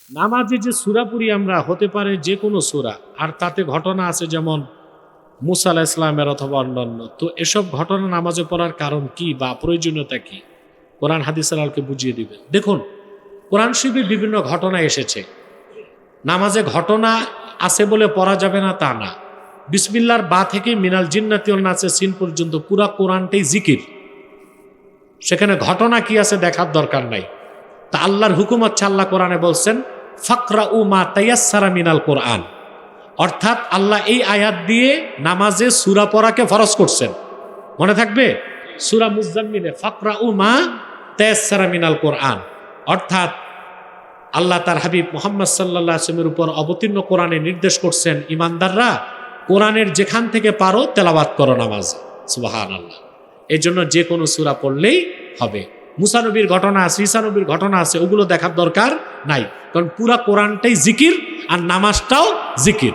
নামাজে যে সূরা পড়ি আমরা, হতে পারে যে কোনো সূরা, আর তাতে ঘটনা আছে যেমন মুসা আলাইহিস সালামের অথবা অন্যান্য, তো এসব ঘটনা নামাজে পড়ার কারণ কি বা প্রয়োজনীয়তা কি, কোরআন হাদিসের আলোকে বুঝিয়ে দিবেন। দেখুন, কোরআন শরীফে বিভিন্ন ঘটনা এসেছে। নামাজে ঘটনা আছে বলে পড়া যাবে না তা না। বিসমিল্লাহর বা থেকে মিনাল জিন্নাতি ওয়ান নাসে সিন পর্যন্ত পুরা কোরআনটাই জিকির। সেখানে ঘটনা কি আছে দেখার দরকার নাই। তা আল্লাহর হুকুম হচ্ছে, আল্লাহ কোরআনে বলছেন ফাকরাউ মা তায়াসসারা মিনাল কোরআন, অর্থাৎ আল্লাহ এই আয়াত দিয়ে নামাজে সূরা পড়াকে ফরজ করছেন। মনে থাকবে সূরা মুজাম্মিলে ফাকরাউ মা তায়াসসারা মিনাল কোরআন, অর্থাৎ আল্লাহ তার হাবিব মুহাম্মদ সাল্লাল্লাহু আলাইহি ওয়াসাল্লামের উপর অবতীর্ণ কোরআনে নির্দেশ করছেন, ইমানদাররা কোরআনের যেখান থেকে পারো তেলাওয়াত করো নামাজে। সুবহানাল্লাহ। এই জন্য যে কোনো সূরা পড়লেই হবে। মুসা নবীর ঘটনা আছে, ঈসা নবীর ঘটনা আছে, ওগুলো দেখার দরকার নাই, কারণ পুরা কোরআনটাই জিকির আর নামাজটাও জিকির।